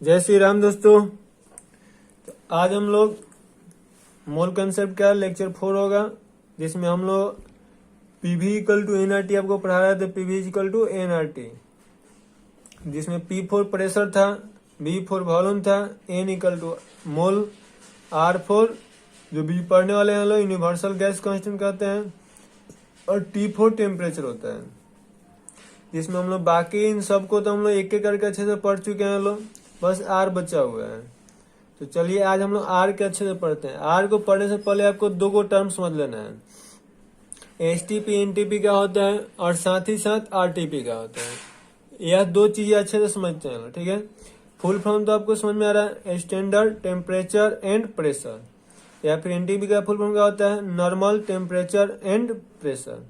जय श्री राम दोस्तों। तो आज हम लोग मोल कंसेप्ट का लेक्चर 4 होगा, जिसमें हम लोग पीवी इक्वल टू एनआरटी आपको पढ़ा रहे थे। पीवी इक्वल टू एनआरटी, जिसमें P4 प्रेशर था, V4 वॉल्यूम था, N equal to mole, R4 जो भी पढ़ने वाले हैं लोग यूनिवर्सल गैस कांस्टेंट कहते हैं, और T4 टेम्परेचर होता है। जिसमें हम लोग बाकी इन सबको तो हम लोग एक एक करके अच्छे से पढ़ चुके हैं लोग, बस आर बचा हुआ है। तो चलिए आज हम लोग आर के अच्छे से पढ़ते हैं। आर को पढ़ने से पहले आपको दो को टर्म समझ लेना है। एसटीपी एनटीपी का होता है और साथ ही साथ आरटीपी का होता है। यह दो चीजें अच्छे से समझते हैं, ठीक है। फुल फॉर्म तो आपको समझ में आ रहा है, स्टैंडर्ड टेम्परेचर एंड प्रेशर, या फिर एनटीपी का फुल फॉर्म क्या होता है, normal temperature and pressure.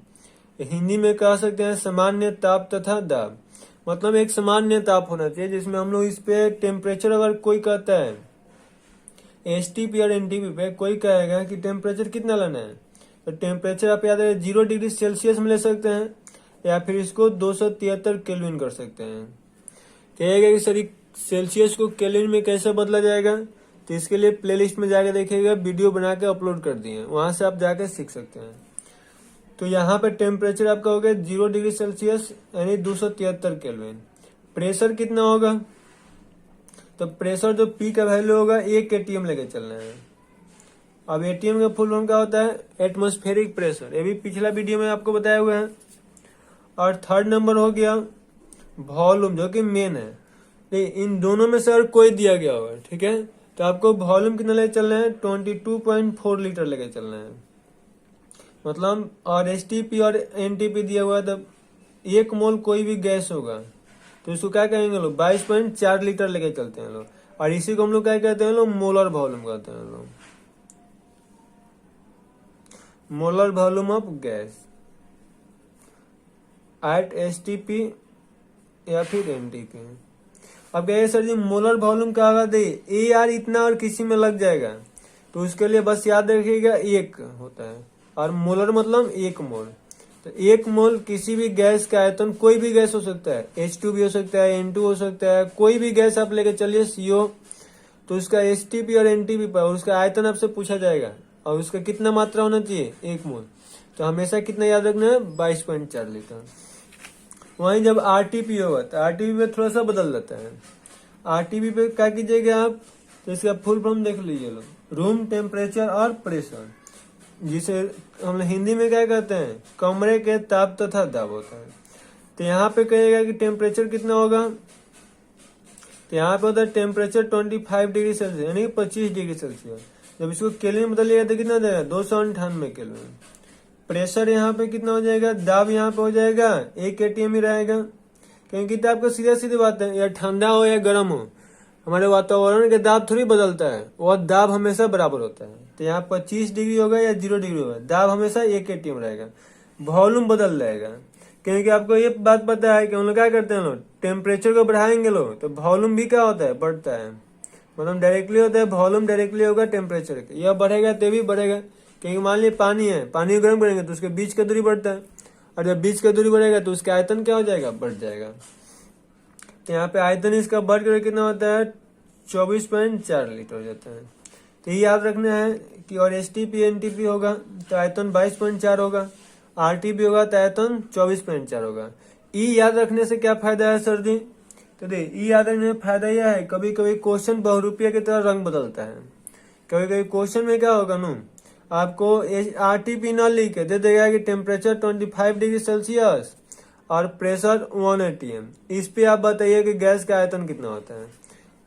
Hindi में कह सकते हैं सामान्य ताप तथा दाब। मतलब एक सामान्य ताप होना चाहिए, जिसमें हम लोग इस पे टेम्परेचर अगर कोई कहता है एसटीपी और एनटीपी पे कोई कहेगा कि टेम्परेचर कितना लेना है, तो टेम्परेचर आप याद रखें 0 डिग्री सेल्सियस में ले सकते हैं, या फिर इसको 273 केल्विन कर सकते हैं। कहेगा कि सर सेल्सियस को केल्विन में कैसे बदला जाएगा, तो इसके लिए प्लेलिस्ट में जाके देखिएगा, वीडियो बना के अपलोड कर दिए, वहां से आप जाके सीख सकते हैं। तो यहाँ पे टेम्परेचर आपका हो गया 0 डिग्री सेल्सियस यानी 273 केल्विन। प्रेशर कितना होगा, तो प्रेशर जो पी का वैल्यू होगा 1 एटीएम लेके चलना है। अब एटीएम का फुल फॉर्म क्या होता है, एटमॉस्फेरिक प्रेशर, ये भी पिछला वीडियो में आपको बताया हुआ है। और थर्ड नंबर हो गया वॉल्यूम, जो कि मेन है। इन दोनों में से अगर कोई दिया गया होगा, ठीक है, तो आपको वॉल्यूम कितना लेके चलना है, 22.4 लीटर लेके चलना है। मतलब और एसटीपी और एनटीपी दिया हुआ है, तब 1 मोल कोई भी गैस होगा तो इसको क्या कहेंगे लोग, 22.4 लीटर लेके चलते हैं लोग। और इसी को हम लोग क्या कहते हैं लोग, मोलर वॉल्यूम कहते हैं लोग, molar volume of gas at STP या फिर एनटीपी। अब क्या सर जी मोलर वॉल्यूम का आगा दे ए यार इतना और किसी में लग जाएगा, तो उसके लिए बस याद रखिएगा 1 होता है, और मोलर मतलब 1 मोल। तो 1 मोल किसी भी गैस का आयतन, कोई भी गैस हो सकता है, H2 भी हो सकता है, N2 हो सकता है, कोई भी गैस आप लेके चलिए CO, तो उसका एसटीपी और एनटीपी पर उसका आयतन आपसे पूछा जाएगा, और उसका कितना मात्रा होना चाहिए 1 मोल। तो हमेशा कितना याद रखना है, 22.4 लीटर। वहीं जब आरटीपी होगा तो आरटीपी पे थोड़ा सा बदल जाता है। आरटीपी पे क्या कीजिएगा आप, तो इसका फुल फॉर्म देख लीजिए लोग, रूम टेम्परेचर और प्रेशर, जिसे हम हिंदी में क्या कहते हैं, कमरे के ताप तथा दाब होता है। तो यहाँ पे कहेगा कि टेम्परेचर कितना होगा, तो यहाँ पे होता है टेम्परेचर 25 डिग्री सेल्सियस यानी 25 डिग्री सेल्सियस। जब इसको केल्विन में बदलिएगा तो कितना देगा, 298 केल्विन। प्रेशर यहाँ पे कितना हो जाएगा, दाब यहाँ पे हो जाएगा 1 एटीएम ही रहेगा, क्योंकि दाब का सीधा सीधी बात है, या ठंडा हो या गर्म हो, हमारे वातावरण के दाब थोड़ी बदलता है, वह दाब हमेशा बराबर होता है। तो यहाँ 25 डिग्री होगा या 0 डिग्री होगा, दाब हमेशा 1 एटीएम रहेगा। वॉल्यूम बदल जाएगा, क्योंकि आपको ये बात पता है कि हम लोग क्या करते हैं, लोग टेम्परेचर को बढ़ाएंगे लोग, तो वॉल्यूम भी क्या होता है, बढ़ता है। मतलब डायरेक्टली होता है, वॉल्यूम डायरेक्टली होगा टेम्परेचर के, यह बढ़ेगा तो भी बढ़ेगा, क्योंकि मान लीजिए पानी है, पानी को गर्म करेंगे तो उसके बीच का दूरी बढ़ता है, और जब बीच का दूरी बढ़ेगा तो उसका आयतन क्या हो जाएगा, बढ़ जाएगा। तो यहाँ पे आयतन इसका बढ़ कर कितना होता है, 24.4 लीटर हो जाता है। तो ये याद रखना है कि और एसटीपी एनटीपी होगा तो आयतन 22.4 होगा, आरटीपी होगा तो आयतन 24.4 होगा। ई याद रखने से क्या फायदा है सर जी, तो देख ई याद रखने में फायदा यह है, कभी कभी क्वेश्चन बहुरूपिया की तरह रंग बदलता है। कभी कभी क्वेश्चन में क्या होगा नु, आपको आरटीपी न लिख के दे देगा कि टेम्परेचर 25 डिग्री सेल्सियस और प्रेशर 1 एटीएम। इस पे आप बताइए कि गैस का आयतन कितना होता है,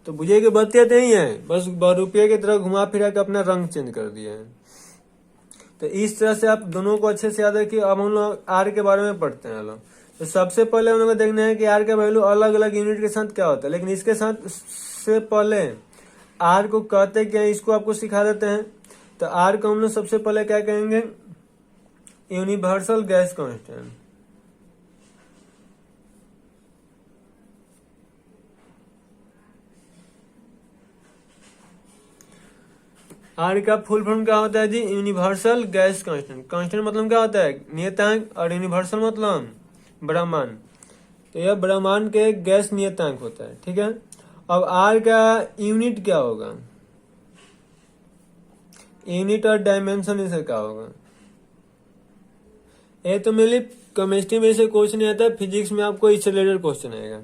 तो बुझे कि बतियाते ही है, बस रुपये की तरह घुमा फिरा के अपना रंग चेंज कर दिया है। तो इस तरह से आप दोनों को अच्छे से याद रखिए। अब हम लोग आर के बारे में पढ़ते हैं लोग। तो सबसे पहले हम लोग को देखना है कि आर का वैल्यू अलग अलग यूनिट के साथ क्या होता है, लेकिन इसके साथ से पहले आर को कहते क्या है, इसको आपको सिखा देते हैं। तो आर को हम लोग सबसे पहले क्या कहेंगे, यूनिवर्सल गैस कांस्टेंट। आर का फुल फॉर्म क्या होता है जी, यूनिवर्सल गैस कांस्टेंट। कांस्टेंट मतलब क्या होता है, नियतांक, और यूनिवर्सल मतलब ब्रह्मांड। तो यह ब्रह्मांड के गैस नियतांक होता है, ठीक है। अब आर का यूनिट क्या होगा, यूनिट और डायमेंशन इसे क्या होगा। ये तो मेरे केमिस्ट्री में से क्वेश्चन आता है, फिजिक्स में आपको इससे रिलेटेड क्वेश्चन आएगा।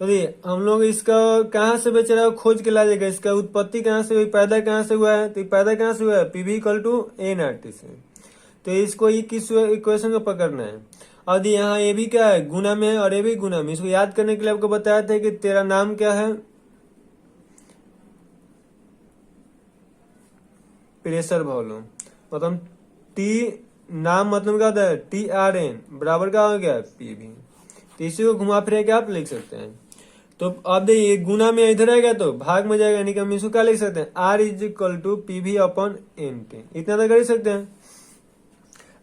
तो ये हम लोग इसका कहाँ से बेचारा खोज के ला जाएगा, इसका उत्पत्ति कहाँ से हुई, पैदा कहाँ से हुआ है, तो पैदा कहाँ से हुआ है, PV equal to N R T से। तो इसको ये किस इक्वेशन को पकड़ना है। और यहाँ ये भी क्या है, गुना में है और ये भी गुना में। इसको याद करने के लिए आपको बताया था कि तेरा नाम क्या है, प्रेशर वॉल्यूम, मतलब टी नाम मतलब क्या होता है, टी आर एन बराबर क्या हो गया, पी वी। तो इसी को घुमा फिरा के आप लिख सकते हैं। तो अब देखिए गुना में इधर आएगा तो भाग में जाएगा, यानी कि हम इसको क्या लिख सकते हैं, R is equal to P V upon N T, इतना तो कर ही सकते हैं।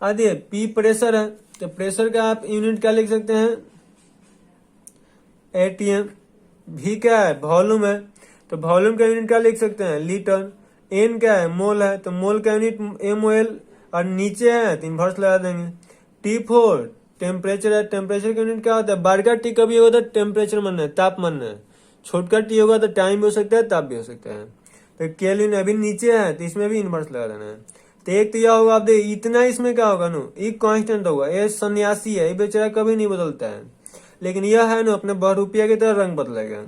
आदि पी प्रेशर है, तो प्रेशर का आप यूनिट क्या लिख सकते हैं, एटीएम। भी क्या है, वॉल्यूम है, तो वॉल्यूम का यूनिट क्या लिख सकते हैं, लीटर। एन क्या है, मोल है, तो मोल का यूनिट एम ओ एल, और नीचे है तो इन्वर्स लगा देंगे। टी फोर टेम्परेचर है, टेम्परेचर का यूनिट क्या होता है, बड़का टी कभी होगा तो टेम्परेचर मानना है, ताप मानना है। छोटका टी होगा तो टाइम भी हो सकता है, ताप भी हो सकता है। तो केल्विन अभी नीचे है तो इसमें भी इन्वर्स लगा देना है। तो एक तो यह होगा, आप देखिए इतना इसमें क्या होगा नो, एक कांस्टेंट होगा, ये सन्यासी है, ये बेचारा कभी नहीं बदलता है। लेकिन यह है ना अपने बहुरूपिया की तरह रंग बदलेगा।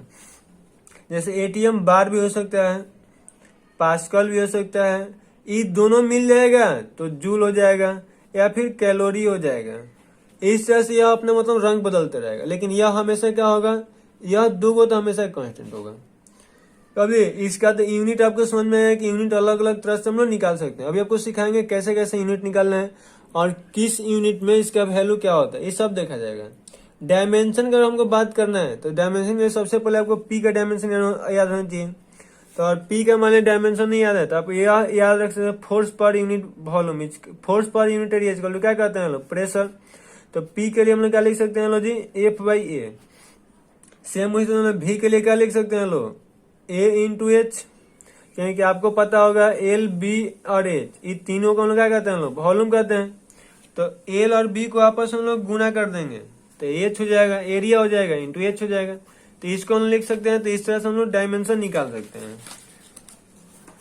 जैसे एटीएम बार भी हो सकता है, पास्कल भी हो सकता है, ये दोनों मिल जाएगा तो जूल हो जाएगा या फिर कैलोरी हो जाएगा। इस तरह से यह अपने मतलब रंग बदलते रहेगा। लेकिन यह हमेशा क्या होगा, यह दो को तो हमेशा कांस्टेंट होगा। अभी इसका तो यूनिट आपको समझ में आया कि यूनिट अलग अलग तरह से हम लोग निकाल सकते हैं। अभी आपको सिखाएंगे कैसे कैसे यूनिट निकालना है और किस यूनिट में इसका वैल्यू क्या होता है, ये सब देखा जाएगा। डायमेंशन अगर हमको बात करना है तो डायमेंशन में सबसे पहले आपको पी का डायमेंशन याद होना चाहिए। तो और पी का माने डायमेंशन नहीं याद है तो आप यह याद रख सकते हैं, फोर्स पर यूनिट वॉल्यूम, फोर्स पर यूनिट एरिया इक्वल टू क्या कहते हैं लोग, प्रेशर। तो पी के लिए हम लोग क्या लिख सकते हैं लो जी, एफ बाई ए। सेम उसी तरह भी के लिए क्या लिख सकते हैं लो, ए इंटू एच, क्योंकि आपको पता होगा एल बी और एच ये तीनों को हम लोग क्या कहते हैं लोग, वॉल्यूम कहते हैं। तो एल और बी को आपस में हम लोग गुना कर देंगे तो एच हो जाएगा, एरिया हो जाएगा इंटू एच हो जाएगा। तो इसको हम लिख सकते हैं। तो इस तरह से हम लोग डायमेंशन निकाल सकते हैं।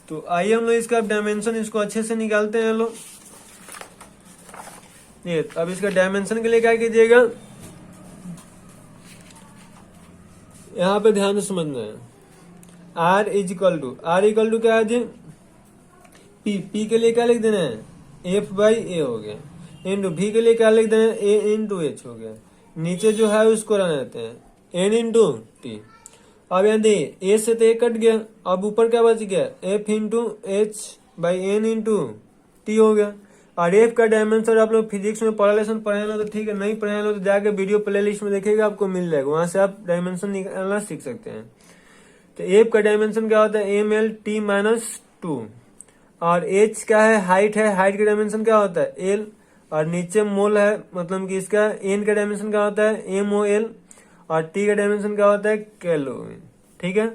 तो आइए हम लोग इसका डायमेंशन इसको अच्छे से निकालते हैं लोग। ये अब इसका डायमेंशन के लिए क्या कीजिएगा, यहाँ पे ध्यान से समझना है। आर इज इक्वल टू क्या है जी, पी के लिए क्या लिख देना है, एफ बाई ए हो गया, इंटू भी के लिए क्या लिख देना है, ए इंटू एच हो गया। नीचे जो है उसको रहने देते हैं एन इंटू टी। अब यहाँ देखिए ए से तो ए कट गया, अब ऊपर क्या बच गया, F into H by N into T हो गया। और एफ का डायमेंशन आप लोग फिजिक्स में पढ़ा लेसन पढ़े लो तो ठीक है, नहीं पढ़े लो तो जाके वीडियो प्ले लिस्ट में देखिएगा, आपको मिल जाएगा, वहां से आप डायमेंशन निकालना सीख सकते हैं। तो एफ का डायमेंशन क्या होता है, M L T minus two. और एच क्या है, हाइट है, हाइट का डायमेंशन क्या होता है, एल। और नीचे मोल है, मतलब कि इसका एन का डायमेंशन क्या होता है, एम ओ एल। और टी का डायमेंशन क्या होता है, केल्विन। ठीक है।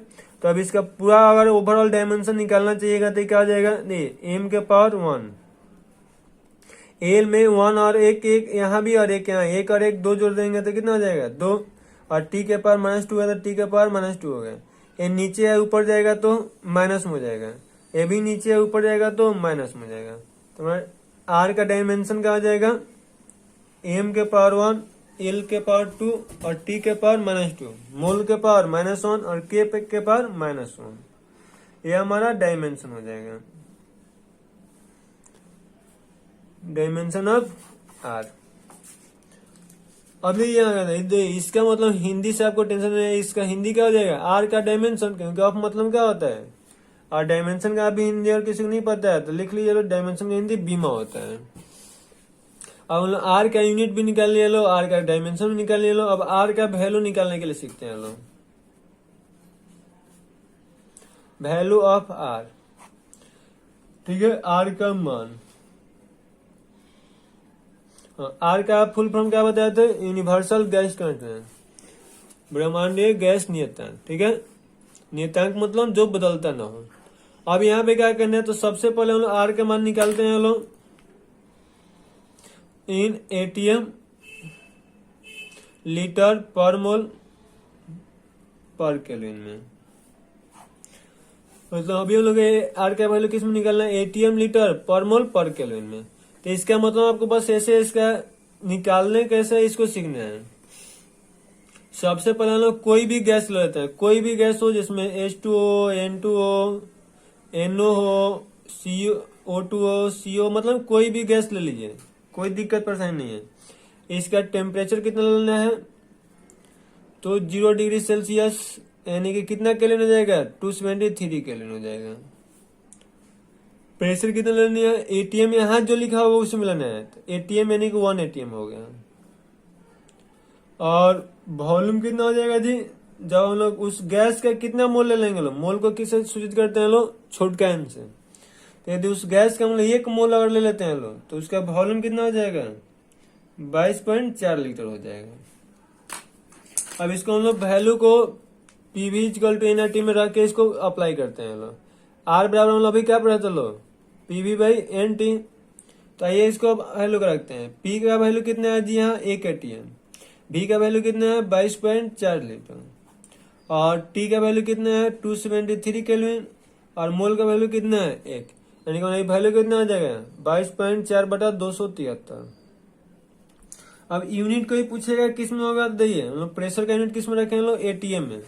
तो अब इसका पूरा अगर ओवरऑल डायमेंशन निकालना चाहिएगा तो क्या हो जाएगा, एम के पावर 1, एल में 1 और एक एक यहाँ भी और एक यहाँ, एक और एक 2 जोड़ देंगे तो कितना हो जाएगा, 2। और टी के पावर -2 है तो टी के पावर -2 हो गया। ये नीचे है ऊपर जाएगा तो माइनस में हो जाएगा, ये भी नीचे है ऊपर जाएगा तो माइनस में हो जाएगा। तो आर का डायमेंशन क्या हो जाएगा, एम के पावर 1, एल के पावर 2 और टी के पावर -2, मोल के पावर -1 और के पावर -1। ये हमारा डायमेंशन हो जाएगा, डायमेंशन ऑफ आर। अभी इसका मतलब हिंदी से आपको टेंशन नहीं है, इसका हिंदी क्या हो जाएगा, आर का डायमेंशन, क्योंकि ऑफ मतलब क्या होता है, और डायमेंशन का अभी हिंदी और किसी को नहीं पता है तो लिख लीजिए, डायमेंशन का हिंदी बीमा होता है। अब हम लोग आर का यूनिट भी निकाल लिया लो, आर का डायमेंशन भी निकाल लिया लो। अब आर का वैल्यू निकालने के लिए सीखते हैं लोग, वैल्यू ऑफ आर। ठीक है, आर का मान, आर का फुल फॉर्म क्या बताया था, यूनिवर्सल गैस कांस्टेंट, ब्रह्मांडीय गैस नियतांक। ठीक है, नियतांक मतलब जो बदलता ना हो। अब यहाँ पे क्या करना है, तो सबसे पहले हम लोग आर का मान निकालते हैं लोग इन एटीएम लीटर पर मोल पर केल्विन में। मतलब अभी हम लोग आर का वैल्यू किस में निकालना है, एटीएम लीटर पर मोल पर केल्विन में। तो इसका मतलब आपको बस ऐसे इसका निकालने कैसे इसको सीखना है। सबसे पहले हम लोग कोई भी गैस ले लेते हैं, कोई भी गैस हो जिसमें H2O, N2O, NO हो, CO2 हो, CO, मतलब कोई भी गैस ले लीजिए, कोई दिक्कत परेशानी नहीं है। इसका टेम्परेचर कितना लेना है, तो 0 डिग्री सेल्सियस यानी कि कितना केल्विन हो जाएगा, 273 केल्विन हो जाएगा। प्रेशर कितना लेनी है, एटीएम यहाँ जो लिखा हुआ उसमें लेना है, तो एटीएम यानी कि 1 ATM हो गया। और वॉल्यूम कितना हो जाएगा जी, जब हम लोग उस गैस का कितना मोल ले लेंगे, लोग मोल को किससे सूचित करते हैं लोग, छोटका एन से। तो यदि उस गैस का हम लोग 1 मोल अगर ले लेते हैं लोग, तो उसका वॉल्यूम कितना हो जाएगा, 22.4 लीटर हो जाएगा। अब इसको हम लोग वैल्यू को पीवी इक्वल टू एनआरटी में रख के इसको अप्लाई करते हैं लोग। आर बराबर हम लोग अभी क्या पढ़ा था लोग, पीवी बाई एन टी। तो आइए इसको वैल्यू का रखते हैं। पी का वैल्यू कितना है जी, यहाँ 1 ATM। बी का वैल्यू कितना है, 22.4 लीटर। और टी का वैल्यू कितना है, 273 केल्विन। और मोल का वैल्यू कितना है, 1, यानी कि वैल्यू कितना हो जाएगा, 22.4/273। अब यूनिट को ही पूछेगा किस में होगा, देखिए हम लोग प्रेशर का यूनिट किस में रखे हैं लोग, एटीएम में।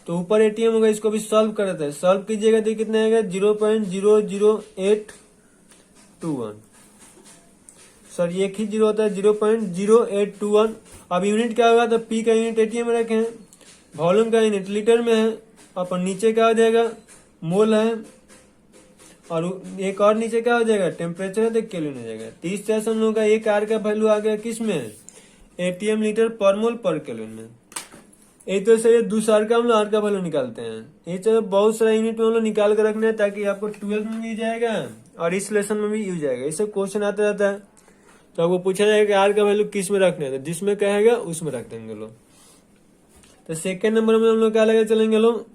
तो ऊपर एटीएम होगा, इसको भी सॉल्व कर देते हैं। सॉल्व कीजिएगा तो कितना आएगा, 0.00821। सर एक ही जीरो होता है, 0.0821। अब यूनिट क्या होगा, तो पी का यूनिट एटीएम में रखे हैं, वॉल्यूम का यूनिट लीटर में है, और नीचे क्या हो जाएगा, मोल है, और एक और नीचे क्या हो जाएगा, टेम्परेचर है, तो केल्विन हो जाएगा। 30 से हम लोग का एक आर का वैल्यू आ गया किस में, एटीएम लीटर पर मोल पर केल्विन में। एक तो से दूसरा का हम लोग आर का वैल्यू निकालते हैं। ये तो बहुत सारा यूनिट में हम लोग निकाल कर रखना है, ताकि आपको 12th में भी जाएगा और इस लेसन में भी यूज जाएगा। इससे क्वेश्चन आता रहता है, तो आपको पूछा जाएगा कि आर का वैल्यू किस में रखना है, तो जिसमें कहेगा उसमें रख देंगे लोग। तो सेकेंड नंबर में हम लोग क्या लगा चलेंगे लोग,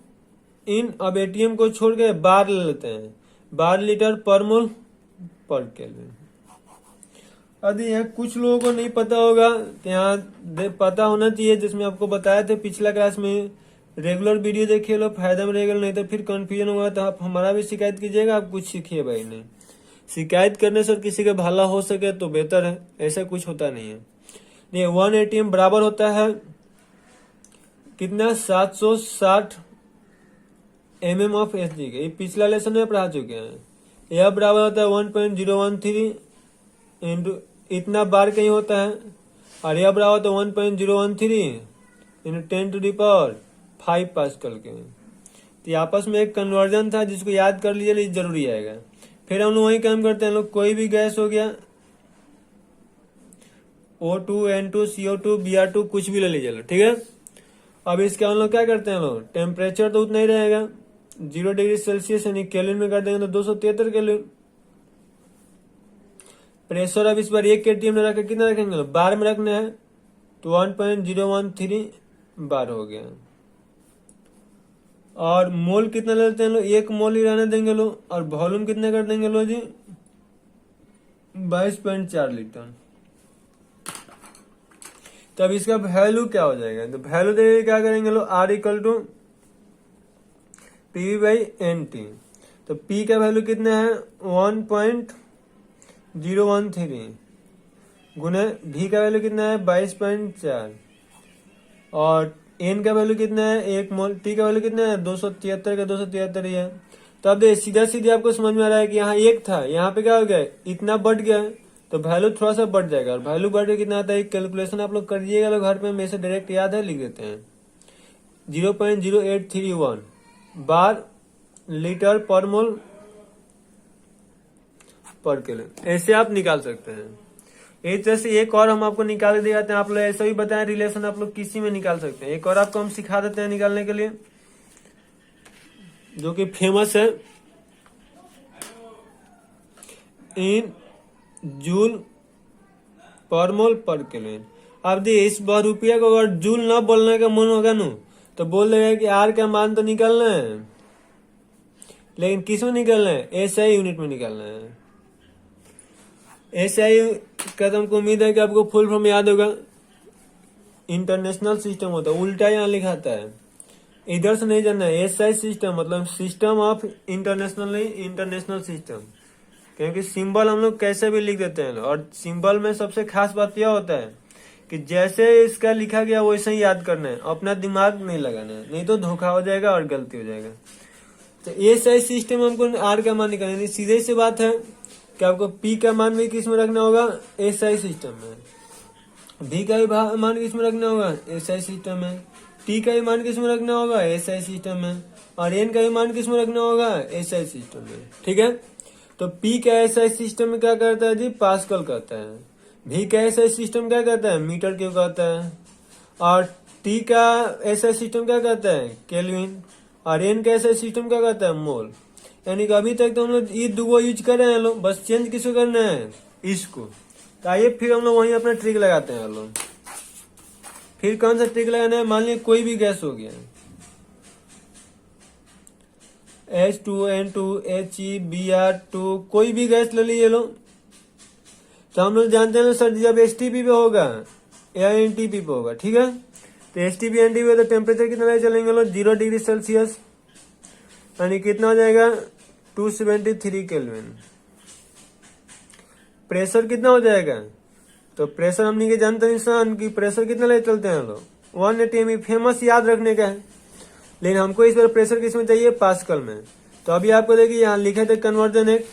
इन। अब एटीएम को छोड़ के बार ले लेते हैं, 12 लीटर पर मोल पर केल्विन। यदि यहाँ कुछ लोगों को नहीं पता होगा, तो यहाँ पता होना चाहिए, जिसमें आपको बताया थे पिछला क्लास में। रेगुलर वीडियो देखिए लो, फायदा में रहेगा, नहीं तो फिर कंफ्यूजन होगा। तो आप हमारा भी शिकायत कीजिएगा, आप कुछ सीखिए भाई। नहीं, शिकायत करने से किसी का भला हो सके तो बेहतर है, ऐसा कुछ होता नहीं है। ये 1 ATM बराबर होता है कितना, 760 mm ऑफ SG के। ये पिछला लेसन में पढ़ा चुके हैं। यह बराबर होता है 1.013 इंटू इतना बार कहीं होता है, और यह बराबर होता है 1.013 इंटू 10⁵ पास्कल के। तो आपस में एक कन्वर्जन था, जिसको याद कर लीजिए, जरूरी आएगा। फिर हम लोग वही काम करते हैं लोग, कोई भी गैस हो गया, O2, N2, CO2, Br2, कुछ भी ले लीजिए, ठीक है। अब इसके हम लोग क्या करते हैं लोग, टेम्परेचर तो उतना ही रहेगा, 0 डिग्री सेल्सियस यानी केल्विन में कर देंगे तो 273 केल्विन। प्रेशर अब इस बार 1 ATM में रख कितना रखेंगे, बार में रखना है, तो 1.013 बार हो गया। और मोल कितना लेते हैं लोग, 1 मोल ही रहने देंगे लोग। और वॉल्यूम कितना कर देंगे लोग जी, 22.4 लीटर। तब इसका वैल्यू क्या हो जाएगा, तो वैल्यू देखिए क्या करेंगे लोग, R equal to P by N T. तो P का वैल्यू कितना है, 1.013 गुने V का वैल्यू कितना है, 22.4। और N का वैल्यू कितना है, 1 मोल। T का वैल्यू कितना है, 273 का 273 ही है। तो अब सीधा सीधे आपको समझ में आ रहा है कि यहाँ 1 था, यहाँ पे क्या हो गया, इतना बढ़ गया, तो वैल्यू थोड़ा सा बढ़ जाएगा। और वैल्यू बढ़ के कितना आता है, कैलकुलेशन आप लोग करिएगा लोग घर पे, मेरे से डायरेक्ट याद है, लिख देते हैं। 0.0831 बार लीटर पर मोल पर केल्विन, ऐसे आप निकाल सकते हैं। एक तरह से एक और हम आपको निकाल के दिखाते हैं, आप लोग ऐसा भी बताएं, रिलेशन आप लोग किसी में निकाल सकते हैं। एक और आपको हम सिखा देते हैं निकालने के लिए, जो कि फेमस है, इन जूल पर मोल पर केल्विन। अब देखिए, इस बहुरूपिया को अगर जूल ना बोलने का मन होगा नु, तो बोल देगा कि आर का मान तो निकालना है, लेकिन किस में निकालना है, एसआई यूनिट में निकालना है। एसआई का तो हमको उम्मीद है कि आपको फुल फॉर्म याद होगा, इंटरनेशनल सिस्टम होता है, उल्टा यहाँ लिखाता है। इधर से नहीं जानना है, एसआई सिस्टम मतलब सिस्टम ऑफ इंटरनेशनल सिस्टम, क्योंकि सिंबल हम लोग कैसे भी लिख देते हैं। और सिंबल में सबसे खास बात यह होता है कि जैसे इसका लिखा गया वैसे ही याद करना है, अपना दिमाग नहीं लगाना है, नहीं तो धोखा हो जाएगा और गलती हो जाएगा। तो एसआई सिस्टम हमको आर का मान निकालना है। सीधे सी बात है कि आपको पी का मान भी किस में रखना होगा, एसआई सिस्टम में। भी का भी मान किस में रखना होगा, एसआई सिस्टम में। टी का भी मान किस में रखना होगा, एसआई सिस्टम में। और एन का भी मान किस में रखना होगा, एसआई सिस्टम में। ठीक है, तो पी का एसआई सिस्टम में क्या करता है जी, पास्कल कहता है। भी का एसआई सिस्टम क्या कहता है, मीटर क्यूब कहता है। और टी का एसआई सिस्टम क्या कहता है, केल्विन। और एन का एसआई सिस्टम क्या कहता है, मोल। यानी कि अभी तक तो हम लोग ये दो यूज कर रहे हैं लोग, बस चेंज किसको करना है, इसको। तो आइए फिर हम लोग वहीं अपना ट्रिक लगाते हैं लोग। फिर कौन सा ट्रिक लगाना है, मान लीजिए कोई भी गैस हो गया, H2N2 HeBr2 कोई भी गैस ले लीजिए लोग। तो हम लोग जानते हैं सर जब एसटीपी पे होगा या एनटीपी पे होगा, ठीक है। तो एसटीपी एनटीपी तो टेम्परेचर कितना ले चलेंगे लोग, 0 डिग्री सेल्सियस, यानी कितना हो जाएगा 273 केल्विन। प्रेशर कितना हो जाएगा, तो प्रेशर हमने के जानते हैं इंसान की प्रेशर कितना ले चलते हैं लोग, 180 में। फेमस याद रखने का है, लेकिन हमको इस बार प्रेशर किस में चाहिए, पास्कल में। तो अभी आपको देखिए यहाँ लिखे थे कन्वर्जन एक,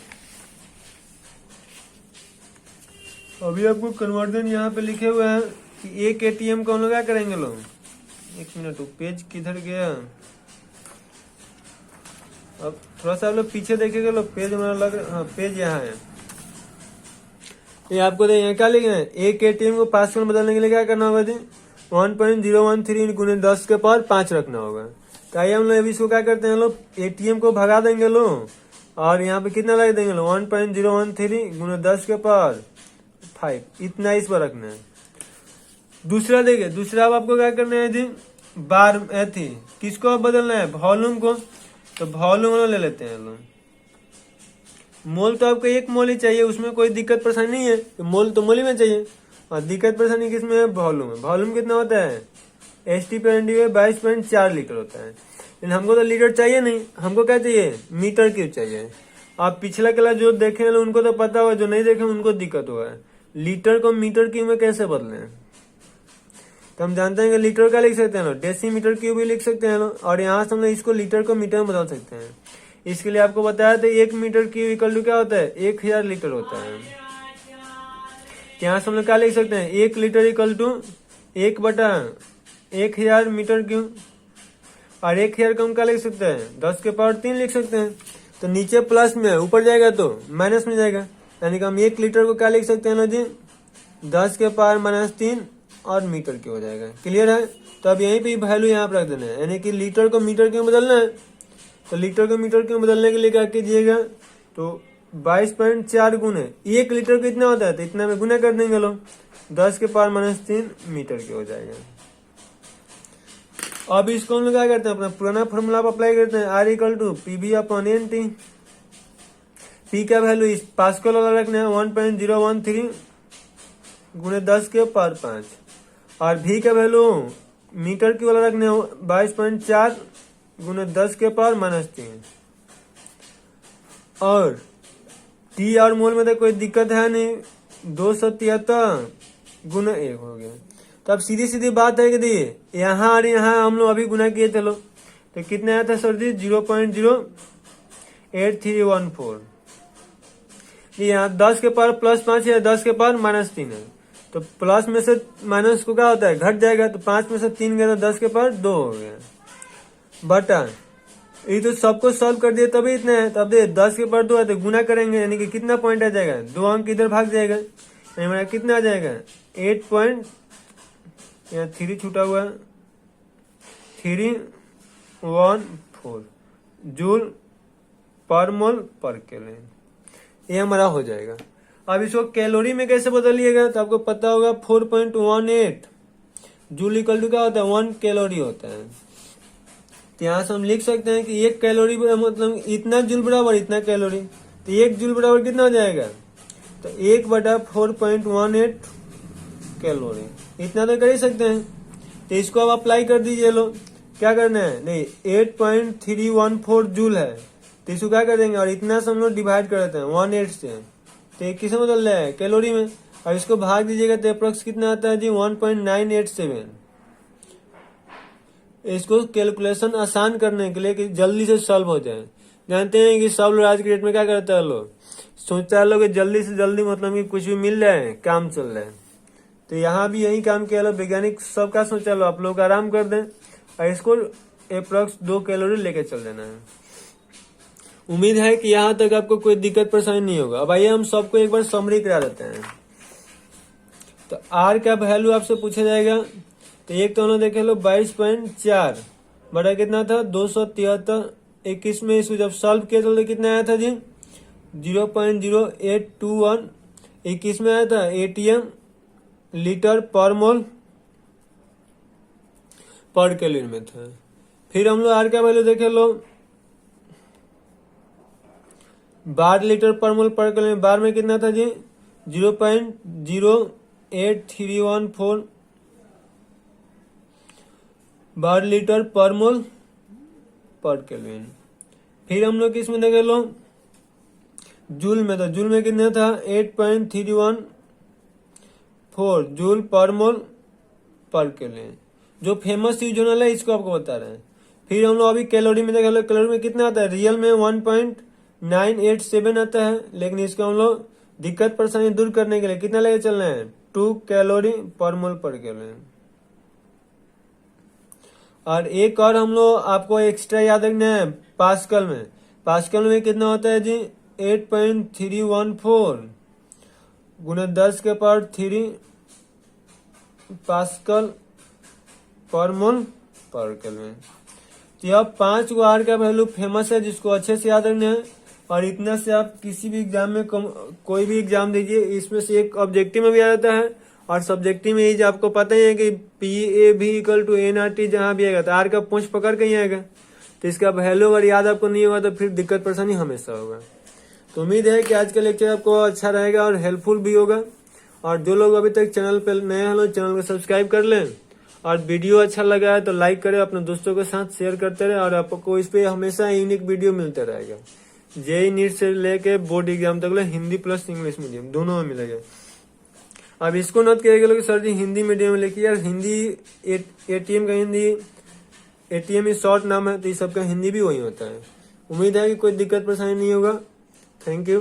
अभी आपको कन्वर्जन यहाँ पे लिखे हुए हैं कि एक एटीएम को हम लोग क्या करेंगे लोग, एक मिनट, पेज किधर गया, अब थोड़ा सा आप लोग पीछे देखेगा लोग, पेज हमारा लग रहा, हाँ पेज यहाँ है। ये आपको यहाँ क्या लिखना है, एक एटीएम को पास्कल में बदलने के लिए क्या करना होगा जी, 1.013 गुने 10 के पावर 5 रखना होगा। तो आइए हम लोग अभी इसको क्या करते हैं लोग, एटीएम को भगा देंगे लोग, और यहाँ पे कितना लगा देंगे लोग, 1.013 गुने 10 के पावर 5, इतना इस पर रखना है। दूसरा देखिए, दूसरा अब आपको क्या करना है जी, बार थी किसको अब बदलना है, वॉल्यूम को। तो वॉल्यूम ले लेते हैं लोग। मोल तो आपको एक मोल ही चाहिए, उसमें कोई दिक्कत परेशानी नहीं है, तो मोल तो मोल ही में चाहिए। और दिक्कत परेशानी किसमें है, वॉल्यूम में। वॉल्यूम कितना होता है, ST/ND 22.4 लीटर होता है। लेकिन हमको तो लीटर चाहिए नहीं, हमको क्या चाहिए, मीटर क्यूब चाहिए। आप पिछला क्लास जो देखे हैं उनको तो पता होगा, जो नहीं देखे उनको दिक्कत होगा, लीटर को मीटर क्यूब में कैसे बदले। तो हम जानते हैं कि लीटर का लिख सकते हैं लोग, डेसीमीटर क्यूब भी लिख सकते हैं लोग, और यहाँ से हम लोग इसको लीटर को मीटर में बदल सकते हैं। इसके लिए आपको बताया था 1 मीटर क्यूब इक्वल टू क्या होता है, 1000 लीटर होता है। यहाँ से हम लोग क्या लिख सकते हैं, 1 litre equal to 1/1000 metre cube. और 1000 को हम क्या लिख सकते हैं, 10 के पावर 3 लिख सकते हैं। तो नीचे प्लस में, ऊपर जाएगा तो माइनस में जाएगा, यानी कि हम 1 लीटर को क्या लिख सकते हैं ना जी, 10 के पावर -3 और मीटर क्यूब हो जाएगा। क्लियर है। तो अब यहीं पे वैल्यू यहाँ पर रख देना है, यानी कि लीटर को मीटर क्यूब बदलना है। तो लीटर को मीटर क्यूब बदलने के लिए क्या कीजिएगा, तो 22.4 गुने 1 लीटर को इतना होता है, तो इतना में गुना कर देंगे लोग, 10 के पावर -3 मीटर क्यूब हो जाएगा। अब इसको हम लोग क्या करते हैं, अपना पुराना फॉर्मूला आप अप्लाई करते हैं, R = PV/NT। पी का वैल्यू इस पास्कल वाला रखना है, 1.013 गुने 10 के पावर 5। और भी का वैल्यू मीटर की वाला रखना है, 22.4 गुने 10 के पावर -3। और टी और मोल में तो कोई दिक्कत है नहीं, 273 गुना 1 हो गया। तो अब सीधी सीधी बात है कि देखिए यहाँ और यहाँ हम लोग अभी गुना किए थे लोग, तो कितने आया था सर जी, 0.08314। यहाँ 10 के पावर +5 है, 10 के पावर -3 है, तो प्लस में से माइनस को क्या होता है, घट जाएगा। तो 5 में से 3 गया तो 10 के पावर 2 हो गया, बटा ये तो सबको सॉल्व कर दिए तभी इतना है। तो अब देखिए 10 के पावर 2 है तो गुना करेंगे, यानी कि कितना पॉइंट आ जाएगा, 2 अंक इधर भाग जाएगा, यानी हमारा कितना आ जाएगा 8 यहाँ 3 छूटा हुआ 314 जूल पर मोल पर केल्विन, ये हमारा हो जाएगा। अब इसको कैलोरी में कैसे बदलिएगा, तो आपको पता होगा 4.18 जूल इक्वल टू क्या होता है, 1 कैलोरी होता है। तो यहाँ से हम लिख सकते हैं कि 1 कैलोरी मतलब इतना जूल बराबर इतना कैलोरी, तो 1 जूल बराबर कितना हो जाएगा, तो 1/4.18 कैलोरी, इतना तो कर ही सकते हैं। तो इसको अब अप्लाई कर दीजिए लो, क्या करना है, नहीं 8.314 जूल है, तो इसको क्या कर देंगे और इतना से हम लोग डिवाइड कर देते हैं 18 से, तो ये किस में बदल रहा है, कैलोरी में। और इसको भाग दीजिएगा तो अप्रोक्स कितना आता है जी 1.987। इसको कैलकुलेशन आसान करने के लिए कि जल्दी से सॉल्व हो जाए। जानते हैं कि सब लोग आज के डेट में क्या करता है, लोग सोचता है लोग कि जल्दी से जल्दी मतलब कि कुछ भी मिल जाए, काम चल रहा है। तो यहाँ भी यही काम किया लो, वैज्ञानिक सब का सोचा लो, आप लोग आराम कर दें और इसको अप्रोक्स 2 कैलोरी लेके चल देना है। उम्मीद है कि यहाँ तक आपको कोई दिक्कत परेशानी नहीं होगा। अब आइए हम सबको एक बार समरी करा देते हैं। तो आर का वैल्यू आपसे पूछा जाएगा, तो एक तो उन्होंने देखे लो 22.4 बड़ा कितना था 273, 21 में इसको जब सॉल्व किया तो कितना आया था जी 0.0821, 21 में आया था ATM लीटर पर मोल पर कैलोरी में था। फिर हम लोग आर का वैल्यू देखे लो, बार लीटर पर मोल पर कैलोरी, बार में कितना था जी 0.08314 बार लीटर पर मोल पर केल्विन। फिर हम लोग किसमें देखे लो, जूल में था, जूल में कितना था 8.314 जूल पर मोल पर केल्विन, जो फेमस यूज होने वाला है इसको आपको बता रहे हैं। फिर हम लोग अभी कैलोरी में देखे लो, कैलोरी में कितना आता है, रियल में 1.987 आता है, लेकिन इसको हम लोग दिक्कत परेशानी दूर करने के लिए कितना लेके चलना है 2 कैलोरी पर मोल पर केल्विन। और एक और हम लोग आपको एक्स्ट्रा याद रखना है, पास्कल में, पास्कल में कितना होता है जी 8.314 गुना 10 के पावर 3 पास्कल पर मोल पर केल्विन। तो यह 5 गो आर का वैल्यू फेमस है जिसको अच्छे से याद रखना है। और इतना से आप किसी भी एग्जाम में कोई भी एग्जाम दीजिए, इसमें से एक ऑब्जेक्टिव में भी आ जाता है और सब्जेक्टिव में ही आपको पता ही है कि PAV = NRT जहां भी आएगा तो आर का पूंछ पकड़ के ही आएगा। तो इसका वैल्यू अगर याद आपको नहीं होगा तो फिर दिक्कत परेशानी हमेशा होगा। तो उम्मीद है कि आज का लेक्चर आपको अच्छा रहेगा और हेल्पफुल भी होगा। और जो लोग अभी तक चैनल पर नए हैं चैनल को सब्सक्राइब कर लें, और वीडियो अच्छा लगा है तो लाइक करें, अपने दोस्तों के साथ शेयर करते रहे, और आपको इस पे हमेशा यूनिक वीडियो मिलते रहेगा। JEE नीट से लेके बोर्ड एग्जाम तक हिंदी प्लस इंग्लिश मीडियम दोनों में मिलेगा। अब इसको नोट करिएगा लोग सर जी हिंदी मीडियम में लिखिए, यार हिंदी ATM का हिंदी, ATM ही शॉर्ट नाम है, तो इस सबका हिंदी भी वही होता है। उम्मीद है कि कोई दिक्कत परेशानी नहीं होगा। Thank you.